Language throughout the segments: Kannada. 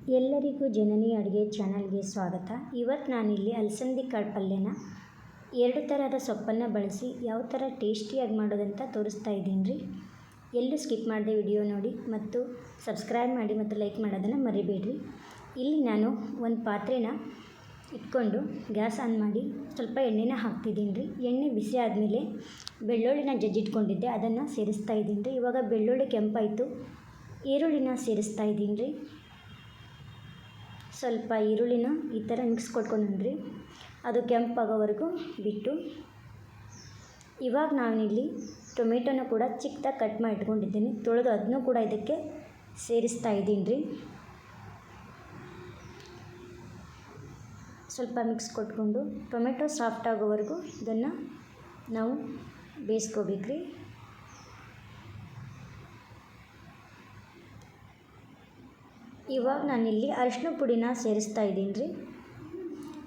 ಎಲ್ಲರಿಗೂ ಜನನಿ ಅಡುಗೆ ಚಾನಲ್ಗೆ ಸ್ವಾಗತ. ಇವತ್ತು ನಾನಿಲ್ಲಿ ಅಲಸಂದಿ ಕಾಳು ಪಲ್ಯನ 2 ಥರದ ಸೊಪ್ಪನ್ನು ಬಳಸಿ ಯಾವ ಥರ ಟೇಸ್ಟಿಯಾಗಿ ಮಾಡೋದಂತ ತೋರಿಸ್ತಾ ಇದ್ದೀನಿ ರೀ. ಎಲ್ಲೂ ಸ್ಕಿಪ್ ಮಾಡದೆ ವಿಡಿಯೋ ನೋಡಿ ಮತ್ತು ಸಬ್ಸ್ಕ್ರೈಬ್ ಮಾಡಿ ಮತ್ತು ಲೈಕ್ ಮಾಡೋದನ್ನು ಮರಿಬೇಡ್ರಿ. ಇಲ್ಲಿ ನಾನು ಒಂದು ಪಾತ್ರೆನ ಇಟ್ಕೊಂಡು ಗ್ಯಾಸ್ ಆನ್ ಮಾಡಿ ಸ್ವಲ್ಪ ಎಣ್ಣೆನ ಹಾಕ್ತಿದ್ದೀನಿ ರೀ. ಎಣ್ಣೆ ಬಿಸಿ ಆದಮೇಲೆ ಬೆಳ್ಳುಳ್ಳಿನ ಜಜ್ಜಿಟ್ಕೊಂಡಿದ್ದೆ, ಅದನ್ನು ಸೇರಿಸ್ತಾ ಇದ್ದೀನಿ ರೀ. ಇವಾಗ ಬೆಳ್ಳುಳ್ಳಿ ಕೆಂಪಾಯಿತು, ಈರುಳ್ಳಿನ ಸೇರಿಸ್ತಾ ಇದ್ದೀನಿ ರೀ. ಸ್ವಲ್ಪ ಈರುಳ್ಳಿನ ಈ ಥರ ಮಿಕ್ಸ್ ಕೊಟ್ಕೊಂಡ್ರಿ, ಅದು ಕೆಂಪಾಗೋವರೆಗೂ ಬಿಟ್ಟು, ಇವಾಗ ನಾನಿಲ್ಲಿ ಟೊಮೆಟೊನ ಕೂಡ ಚಿಕ್ಕದಾಗಿ ಕಟ್ ಮಾಡಿ ಇಟ್ಕೊಂಡಿದ್ದೀನಿ, ತೊಳೆದು ಅದನ್ನು ಕೂಡ ಇದಕ್ಕೆ ಸೇರಿಸ್ತಾ ಇದ್ದೀನಿ ರೀ. ಸ್ವಲ್ಪ ಮಿಕ್ಸ್ ಕೊಟ್ಕೊಂಡು ಟೊಮೆಟೊ ಸಾಫ್ಟ್ ಆಗೋವರೆಗೂ ಇದನ್ನು ನಾವು ಬೇಯಿಸ್ಕೋಬೇಕು ರೀ. ಇವಾಗ ನಾನಿಲ್ಲಿ ಅರಿಶಿನ ಪುಡಿನ ಸೇರಿಸ್ತಾ ಇದ್ದೀನಿ ರೀ.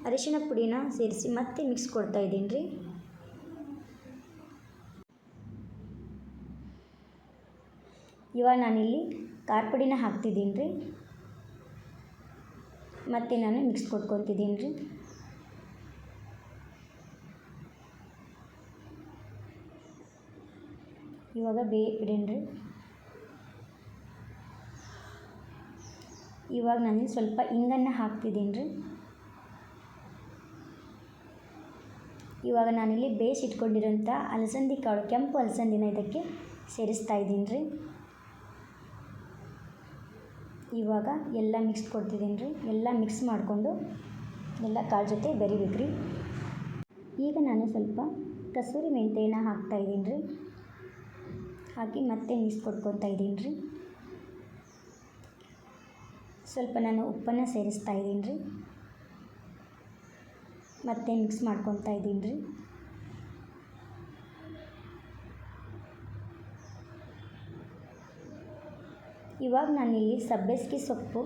ಅರಿಶಿನ ಪುಡಿನ ಸೇರಿಸಿ ಮತ್ತೆ ಮಿಕ್ಸ್ ಕೊಡ್ತಾ ಇದ್ದೀನಿ ರೀ. ಇವಾಗ ನಾನಿಲ್ಲಿ ಖಾರ ಪುಡಿನ ಹಾಕ್ತಿದ್ದೀನಿ ರೀ. ಮತ್ತು ನಾನು ಮಿಕ್ಸ್ ಕೊಟ್ಕೊತಿದ್ದೀನಿ ರೀ. ಇವಾಗ ಬಿಡೀನಿ ರೀ. ಇವಾಗ ನಾನು ಸ್ವಲ್ಪ ಇಂಗನ್ನು ಹಾಕ್ತಿದ್ದೀನಿ ರೀ. ಇವಾಗ ನಾನಿಲ್ಲಿ ಬೇಯಿಸಿಟ್ಕೊಂಡಿರೋಂಥ ಅಲಸಂದಿ ಕಾಳು, ಕೆಂಪು ಅಲಸಂದಿನ ಇದಕ್ಕೆ ಸೇರಿಸ್ತಾ ಇದ್ದೀನಿ ರೀ. ಇವಾಗ ಎಲ್ಲ ಮಿಕ್ಸ್ ಕೊಡ್ತಿದ್ದೀನಿ ರೀ. ಎಲ್ಲ ಮಿಕ್ಸ್ ಮಾಡಿಕೊಂಡು ಎಲ್ಲ ಕಾಳು ಜೊತೆ ಬೆರಿಬೇಕು ರೀ. ಈಗ ನಾನು ಸ್ವಲ್ಪ ಕಸೂರಿ ಮೆಂತ್ಯನ ಹಾಕ್ತಾಯಿದ್ದೀನಿ ರೀ. ಹಾಕಿ ಮತ್ತೆ ಮಿಕ್ಸ್ ಕೊಟ್ಕೊತಾ ಇದ್ದೀನಿ ರೀ. ಸ್ವಲ್ಪ ನಾನು ಉಪ್ಪನ್ನು ಸೇರಿಸ್ತಾ ಇದ್ದೀನಿ ರೀ. ಮತ್ತೆ ಮಿಕ್ಸ್ ಮಾಡ್ಕೊತಾ ಇದ್ದೀನಿ ರೀ. ಇವಾಗ ನಾನಿಲ್ಲಿ ಸಬ್ಬಸಿಗೆ ಸೊಪ್ಪು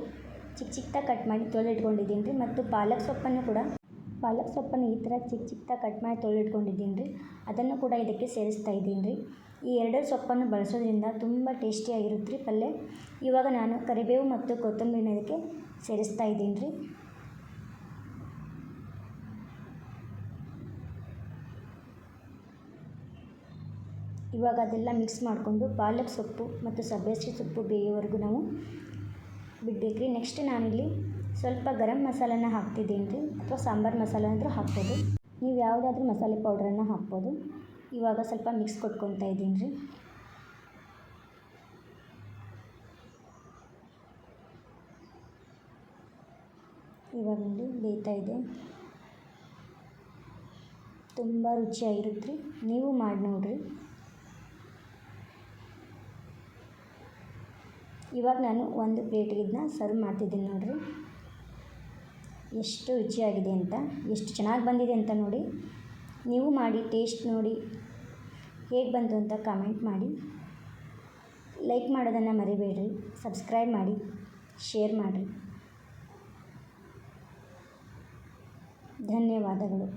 ಚಿಕ್ಕದಾಗಿ ಕಟ್ ಮಾಡಿ ತೊಳೆದಿಟ್ಕೊಂಡಿದ್ದೀನಿ ರೀ. ಮತ್ತು ಪಾಲಕ್ ಸೊಪ್ಪನ್ನು ಈ ಥರ ಚಿಕ್ಕದಾಗಿ ಕಟ್ ಮಾಡಿ ತೊಳೆದಿಟ್ಕೊಂಡಿದ್ದೀನಿ ರೀ. ಅದನ್ನು ಕೂಡ ಇದಕ್ಕೆ ಸೇರಿಸ್ತಾ ಇದ್ದೀನಿ ರೀ. ಈ 2 ಸೊಪ್ಪನ್ನು ಬಳಸೋದ್ರಿಂದ ತುಂಬ ಟೇಸ್ಟಿಯಾಗಿರುತ್ತೆ ರೀ ಪಲ್ಯ. ಇವಾಗ ನಾನು ಕರಿಬೇವು ಮತ್ತು ಕೊತ್ತಂಬರಿನ ಇದಕ್ಕೆ ಸೇರಿಸ್ತಾ ಇದ್ದೀನಿ ರೀ. ಇವಾಗ ಅದೆಲ್ಲ ಮಿಕ್ಸ್ ಮಾಡಿಕೊಂಡು ಪಾಲಕ್ ಸೊಪ್ಪು ಮತ್ತು ಸಬ್ಬಸಿಗೆ ಸೊಪ್ಪು ಬೇಯೋವರೆಗೂ ನಾವು ಬಿಡಬೇಕು ರೀ. ನೆಕ್ಸ್ಟ್ ನಾನಿಲ್ಲಿ ಸ್ವಲ್ಪ ಗರಂ ಮಸಾಲನ ಹಾಕ್ತಿದ್ದೀನಿ ರೀ, ಅಥವಾ ಸಾಂಬಾರು ಮಸಾಲ ಅಂದರೂ ಹಾಕ್ಬೋದು. ನೀವು ಯಾವುದಾದ್ರೂ ಮಸಾಲೆ ಪೌಡ್ರನ್ನು ಹಾಕ್ಬೋದು. ಇವಾಗ ಸ್ವಲ್ಪ ಮಿಕ್ಸ್ ಕೊಟ್ಕೊತಾ ಇದ್ದೀನಿ ರೀ. ಇವಾಗ ನೋಡಿ ಬೇಯ್ತಾ ಇದೆ. ತುಂಬ ರುಚಿಯಾಗಿರುತ್ತೆ ರೀ. ನೀವು ಮಾಡಿ ನೋಡಿರಿ. ಇವಾಗ ನಾನು ಒಂದು ಪ್ಲೇಟಿಗೆ ಇದನ್ನ ಸರ್ವ್ ಮಾಡ್ತಿದ್ದೀನಿ ನೋಡಿರಿ. ಎಷ್ಟು ರುಚಿಯಾಗಿದೆ ಅಂತ, ಎಷ್ಟು ಚೆನ್ನಾಗಿ ಬಂದಿದೆ ಅಂತ ನೋಡಿ. ನೀವು ಮಾಡಿ ಟೇಸ್ಟ್ ನೋಡಿ ಹೇಗೆ ಬಂತು ಅಂತ ಕಾಮೆಂಟ್ ಮಾಡಿ. ಲೈಕ್ ಮಾಡೋದನ್ನು ಮರಿಬೇಡ್ರಿ. ಸಬ್ಸ್ಕ್ರೈಬ್ ಮಾಡಿ, ಶೇರ್ ಮಾಡಿರಿ. ಧನ್ಯವಾದಗಳು.